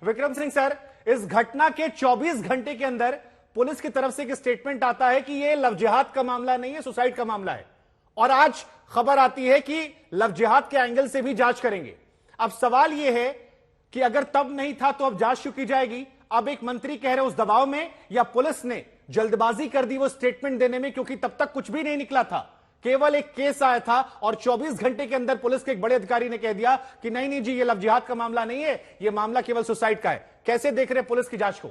Vikram Singh sir, इस घटना के 24 घंटे के अंदर पुलिस की तरफ से एक स्टेटमेंट आता है कि यह लव जिहाद का मामला नहीं है, सुसाइड का मामला है। और आज खबर आती है कि लव जिहाद के एंगल से भी जांच करेंगे। अब सवाल यह है कि अगर तब नहीं था तो अब जांच क्यों की जाएगी? अब एक मंत्री कह रहे उस दबाव में, या पुलिस ने जल्दबाजी कर दी वो स्टेटमेंट देने में, क्योंकि तब तक कुछ भी नहीं निकला था, केवल एक केस आया था और 24 घंटे के अंदर पुलिस के एक बड़े अधिकारी ने कह दिया कि नहीं नहीं जी, ये लव जिहाद का मामला नहीं है, ये मामला केवल सुसाइड का है। कैसे देख रहे पुलिस की जांच को?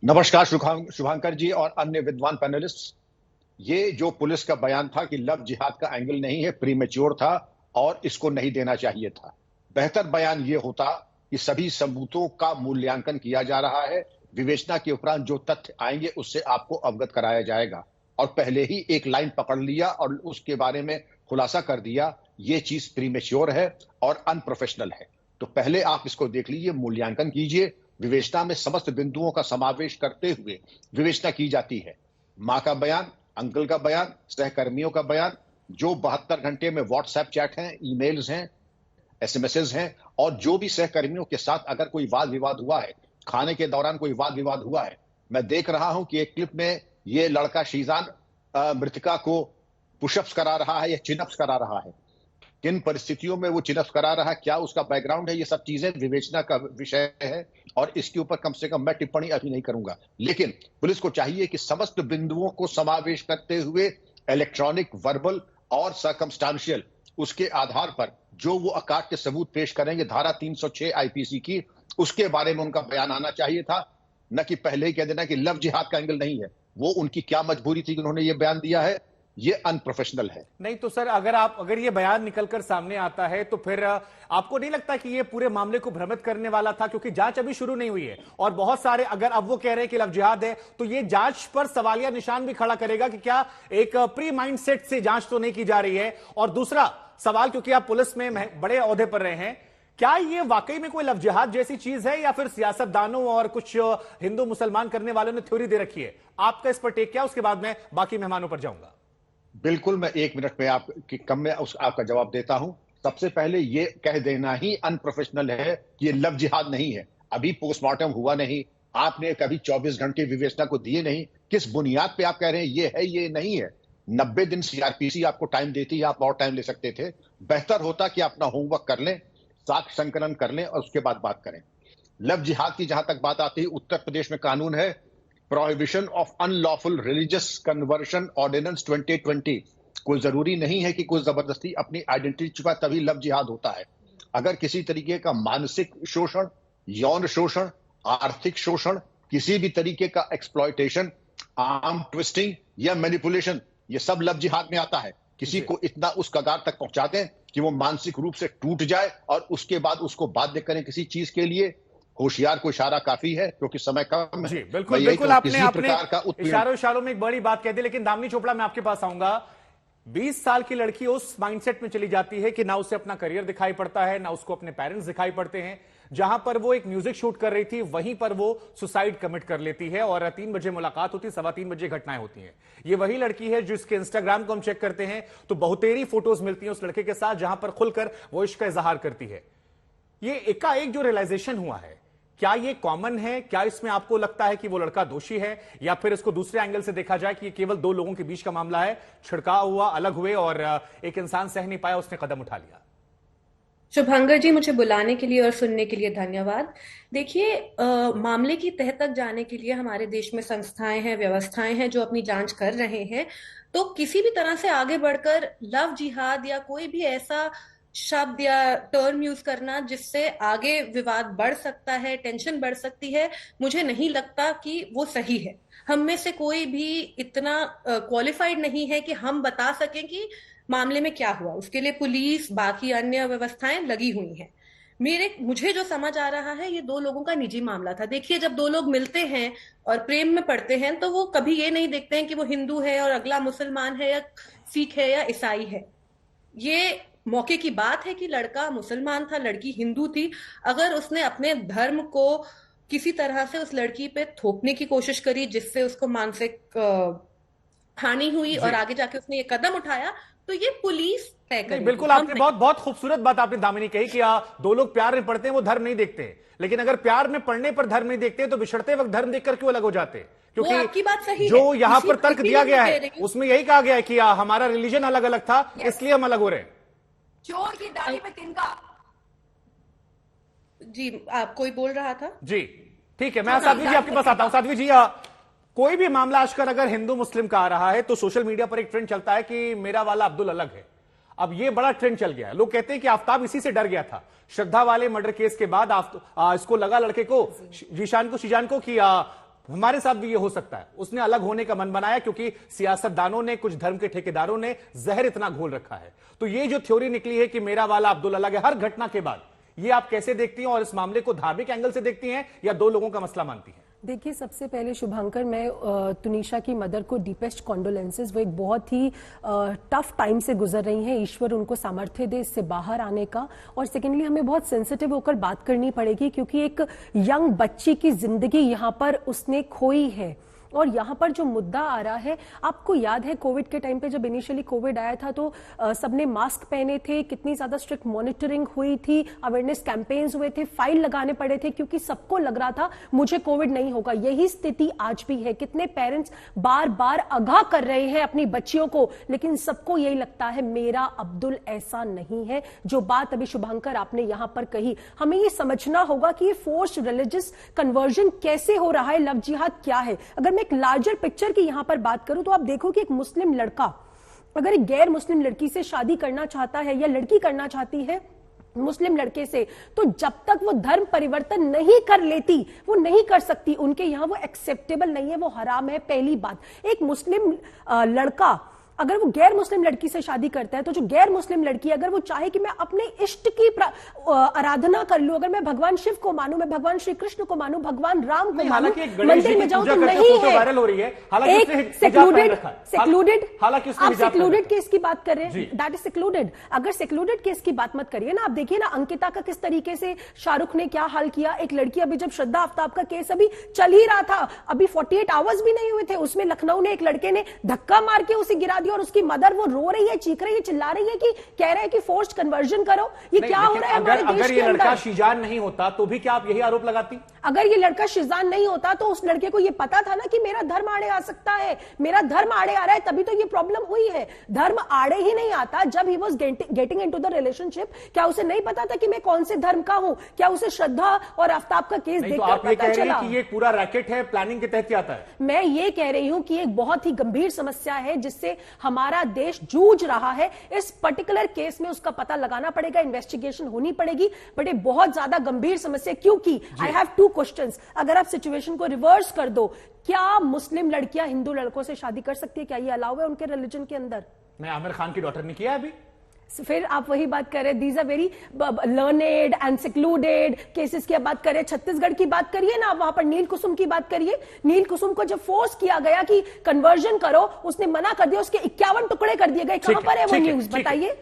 नमस्कार शुभांकर जी और अन्य विद्वान पैनलिस्ट। ये जो पुलिस का बयान था कि लव जिहाद का एंगल नहीं है, प्रीमेच्योर था और इसको नहीं देना चाहिए था। बेहतर बयान ये होता कि सभी सबूतों का मूल्यांकन किया जा रहा है, विवेचना के उपरांत जो तथ्य आएंगे उससे आपको अवगत कराया जाएगा। और पहले ही एक लाइन पकड़ लिया और उसके बारे में खुलासा कर दिया, ये चीज प्रीमेच्योर है और अनप्रोफेशनल है। तो पहले आप इसको देख लीजिए, मूल्यांकन कीजिए। विवेचना में समस्त बिंदुओं का समावेश करते हुए विवेचना की जाती है। मां का बयान, अंकल का बयान, सहकर्मियों का बयान, जो 72 घंटे में व्हाट्सएप चैट हैं, ईमेल्स हैं, एसएमएसेस हैं, और जो भी सहकर्मियों के साथ अगर कोई वाद विवाद हुआ है, खाने के दौरान कोई वाद विवाद हुआ है। मैं देख रहा हूं कि एक क्लिप में ये लड़का शीजान मृतका को पुशअप्स करा रहा है या चिनअप्स करा रहा है। किन परिस्थितियों में वो चिनअप्स करा रहा है, क्या उसका बैकग्राउंड है, ये सब चीजें विवेचना का विषय है और इसके ऊपर कम से कम मैं टिप्पणी अभी नहीं करूंगा। लेकिन पुलिस को चाहिए कि समस्त बिंदुओं को समावेश करते हुए इलेक्ट्रॉनिक, वर्बल और सर्कमस्टांशियल, उसके आधार पर जो वो अकाट्य सबूत पेश करेंगे धारा 306 आईपीसी की, उसके बारे में उनका बयान आना चाहिए था। न कि पहले ही कह देना कि लव जिहाद का एंगल नहीं है। वो उनकी क्या मजबूरी थी कि उन्होंने ये बयान दिया है? ये अनप्रोफेशनल है। नहीं तो सर, अगर ये बयान निकलकर सामने आता है तो फिर आपको नहीं लगता कि ये पूरे मामले को भ्रमित करने वाला था? क्योंकि जांच अभी शुरू नहीं हुई है और बहुत सारे, अगर अब वो कह रहे हैं कि लव जिहाद है, तो ये जांच पर सवालिया निशान भी खड़ा करेगा कि क्या एक प्री माइंड सेट से जांच तो नहीं की जा रही है। और दूसरा सवाल, क्योंकि आप पुलिस में बड़े ओहदे पर रहे हैं, क्या ये वाकई में कोई लव जिहाद जैसी चीज है या फिर सियासतदानों और कुछ हिंदू मुसलमान करने वालों ने थ्योरी दे रखी है? आपका इस पर टेक क्या? उसके बाद मैं बाकी मेहमानों पर जाऊंगा। बिल्कुल, मैं 1 मिनट में आपकी कम में आपका जवाब देता हूं। सबसे पहले ये कह देना ही अनप्रोफेशनल है कि ये लव जिहाद नहीं है। अभी पोस्टमार्टम हुआ नहीं, आपने कभी 24 घंटे विवेचना को दिए नहीं। किस बुनियाद पे आप कह रहे हैं ये है, ये नहीं है? 90 दिन सीआरपीसी आपको टाइम देती है, आप और टाइम ले सकते थे। बेहतर होता कि अपना होमवर्क कर लें, साक्ष्य संकलन कर लें और उसके बाद बात करें। लव जिहाद की जहां तक बात आती है, उत्तर प्रदेश में कानून है prohibition of unlawful religious conversion ordinance 2020। कोई जरूरी नहीं है कि कोई जबरदस्ती अपनी आइडेंटिटी छुपा तभी लव जिहाद होता है। अगर किसी तरीके का मानसिक शोषण, यौन शोषण, आर्थिक शोषण, किसी भी तरीके का एक्सप्लॉयटेशन, आर्म ट्विस्टिंग या मैनिपुलेशन, ये सब लव जिहाद में आता है। किसी को इतना उस कगार तक पहुंचा दें कि वो मानसिक रूप से टूट जाए और उसके बाद उसको बाध्य करें किसी चीज के लिए। होशियार को इशारा काफी है क्योंकि समय कम है। जी बिल्कुल बिल्कुल, आपने इशारों में एक बड़ी बात कह दी। लेकिन दामिनी चोपड़ा, मैं आपके पास आऊंगा। 20 साल की लड़की उस माइंडसेट में चली जाती है कि ना उसे अपना करियर दिखाई पड़ता है, ना उसको अपने पेरेंट्स दिखाई पड़ते हैं। जहां पर वो एक म्यूजिक शूट कर रही थी, वहीं पर वो सुसाइड कमिट कर लेती है और 3 बजे मुलाकात होती है, 3:15 बजे घटनाएं होती हैं। ये वही लड़की है जिसके इंस्टाग्राम को हम चेक करते हैं तो बहुतेरी फोटोज मिलती हैं उस लड़के के साथ, जहां पर खुलकर वो इश्क का इजहार करती है। ये एकाएक जो रियलाइजेशन हुआ है, क्या ये कॉमन है? क्या इसमें आपको लगता है कि वो लड़का दोषी है, या फिर इसको दूसरे एंगल से देखा जाए कि ये केवल 2 लोगों के बीच का मामला है, छिड़काव हुआ, अलग हुए और एक इंसान सह नहीं पाया, उसने कदम उठा लिया? शुभंकर जी, मुझे बुलाने के लिए और सुनने के लिए धन्यवाद। देखिए, मामले की तह तक जाने के लिए हमारे देश में संस्थाएं हैं, व्यवस्थाएं हैं जो अपनी जांच कर रहे हैं। तो किसी भी तरह से आगे बढ़कर लव जिहाद या कोई भी ऐसा शब्द या टर्म यूज करना जिससे आगे विवाद बढ़ सकता है, टेंशन बढ़ सकती है, मुझे नहीं लगता कि वो सही है। हम में से कोई भी इतना क्वालिफाइड नहीं है कि हम बता सकें कि मामले में क्या हुआ। उसके लिए पुलिस, बाकी अन्य व्यवस्थाएं लगी हुई हैं। मुझे जो समझ आ रहा है, ये 2 लोगों का निजी मामला था। देखिए, जब 2 लोग मिलते हैं और प्रेम में पड़ते हैं तो वो कभी ये नहीं देखते हैं कि वो हिंदू है और अगला मुसलमान है या सिख है या ईसाई है। ये मौके की बात है कि लड़का मुसलमान था, लड़की हिंदू थी। अगर उसने अपने धर्म को किसी तरह से उस लड़की पे थोपने की कोशिश करी जिससे उसको मानसिक हानि हुई और आगे जाके उसने ये कदम उठाया, तो ये पुलिस तय करेगी। बिल्कुल, आपने बहुत खूबसूरत बात आपने दामिनी कही कि 2 लोग प्यार में पड़ते हैं, वो धर्म नहीं देखते। लेकिन अगर प्यार में पड़ने पर धर्म नहीं देखते तो बिछड़ते वक्त धर्म देखकर क्यों अलग हो जाते? क्योंकि आपकी बात सही जो है। यहां पर तर्क दिया गया है उसमें यही कहा गया है कि हमारा रिलीजन अलग अलग था, इसलिए हम अलग हो रहे हैं। चोर की दाढ़ी पे तिनका। जी, आप कोई बोल रहा था? जी ठीक है, मैं साध्वी जी आपके पास आता हूं। साध्वी जी, कोई भी मामला आजकल अगर हिंदू मुस्लिम का आ रहा है तो सोशल मीडिया पर एक ट्रेंड चलता है कि मेरा वाला अब्दुल अलग है। अब ये बड़ा ट्रेंड चल गया है। लोग कहते हैं कि आफ्ताब इसी से डर गया था। श्रद्धा वाले मर्डर केस के बाद इसको लगा, लड़के को, शीजान को कि हमारे साथ भी ये हो सकता है। उसने अलग होने का मन बनाया क्योंकि सियासतदानों ने, कुछ धर्म के ठेकेदारों ने जहर इतना घोल रखा है। तो ये जो थ्योरी निकली है कि मेरा वाला अब्दुल अलग है हर घटना के बाद, ये आप कैसे देखती हैं और इस मामले को धार्मिक एंगल से देखती हैं या दो लोगों का मसला मानती हैं? देखिए, सबसे पहले शुभांकर, मैं तुनिशा की मदर को डीपेस्ट कॉन्डोलेंसेस। वो एक बहुत ही टफ टाइम से गुजर रही हैं। ईश्वर उनको सामर्थ्य दे इससे बाहर आने का। और सेकेंडली, हमें बहुत सेंसिटिव होकर बात करनी पड़ेगी क्योंकि एक यंग बच्ची की जिंदगी यहां पर उसने खोई है। और यहाँ पर जो मुद्दा आ रहा है, आपको याद है कोविड के टाइम पे जब इनिशियली कोविड आया था तो सबने मास्क पहने थे, कितनी ज्यादा स्ट्रिक्ट मॉनिटरिंग हुई थी, अवेयरनेस कैंपेन्स हुए थे, फाइल लगाने पड़े थे क्योंकि सबको लग रहा था मुझे कोविड नहीं होगा। यही स्थिति आज भी है। कितने पेरेंट्स बार बार आगाह कर रहे हैं अपनी बच्चियों को, लेकिन सबको यही लगता है मेरा अब्दुल ऐसा नहीं है। जो बात अभी शुभांकर आपने यहां पर कही, हमें ये समझना होगा कि ये फोर्स्ड रिलीजियस कन्वर्जन कैसे हो रहा है, लव जिहाद क्या है। अगर मैं एक लार्जर पिक्चर की यहां पर बात करूं तो आप देखो कि एक मुस्लिम लड़का अगर एक गैर मुस्लिम लड़की से शादी करना चाहता है या लड़की करना चाहती है मुस्लिम लड़के से, तो जब तक वो धर्म परिवर्तन नहीं कर लेती, वो नहीं कर सकती। उनके यहां वो एक्सेप्टेबल नहीं है, वो हराम है। पहली बात। एक मुस्लिम लड़का अगर वो गैर मुस्लिम लड़की से शादी करता है तो जो गैर मुस्लिम लड़की अगर वो चाहे कि मैं अपने इष्ट की आराधना कर लूं, अगर मैं भगवान शिव को मानूं, मैं भगवान श्री कृष्ण को मानूं, भगवान राम को मानूं, मंदिर में जाऊं, तो नहीं है। वायरल हो रही है। एक सेक्लूडेड आप सेक्लूडेड केस की बात कर रहे हैं, दैट इज सेक्लूडेड। अगर सेक्लूडेड केस की बात मत करिए ना। आप देखिए ना अंकिता का किस तरीके से शाहरुख ने क्या हाल किया। एक लड़की, अभी जब श्रद्धा आफ्ताब का केस अभी चल ही रहा था, अभी 48 आवर्स भी नहीं हुए थे, उसमें लखनऊ ने एक लड़के ने धक्का मार के उसे गिरा और उसकी मदर वो रो रही है, चीख रही है, चिल्ला रही है कि कह रहे हैं कि फोर्स्ड कन्वर्जन करो। ये क्या हो रहा है हमारे देश के अंदर? अगर ये लड़का शीजान नहीं होता तो भी क्या आप यही आरोप लगाती? अगर ये लड़का शीजान नहीं होता तो उस लड़के को ये पता था ना कि मेरा धर्म आड़े आ सकता है, मेरा धर्म आड़े आ रहा है, तभी तो ये प्रॉब्लम हुई है। धर्म आड़े ही नहीं आता जब he was getting into the relationship. क्या उसे नहीं पता था कि मैं कौन से धर्म का हूं? क्या उसे श्रद्धा और आफ्ताब का केस देखकर पता चला? कि ये पूरा रैकेट है, प्लानिंग के तहत आता है। मैं ये कह रही हूं कि एक बहुत ही गंभीर समस्या है जिससे हमारा देश जूझ रहा है। इस पर्टिकुलर केस में उसका पता लगाना पड़ेगा, इन्वेस्टिगेशन होनी पड़ेगी, बट ये बहुत ज्यादा गंभीर समस्या। क्योंकि आई हैव टू क्वेश्चंस। अगर आप सिचुएशन को रिवर्स कर दो, क्या मुस्लिम लड़कियां हिंदू लड़कों से शादी कर सकती है? क्या ये अलाउ है उनके रिलीजन के अंदर? मैं आमिर खान की डॉटर ने किया अभी। फिर आप वही बात कर रहे हैं, these are very learned and secluded cases की बात करें। छत्तीसगढ़ की बात करिए ना, वहां पर नील कुसुम की बात करिए। नील कुसुम को जब फोर्स किया गया कि कन्वर्जन करो, उसने मना कर दिया, उसके 51 टुकड़े कर दिए गए। कहां पर है वो न्यूज, बताइए।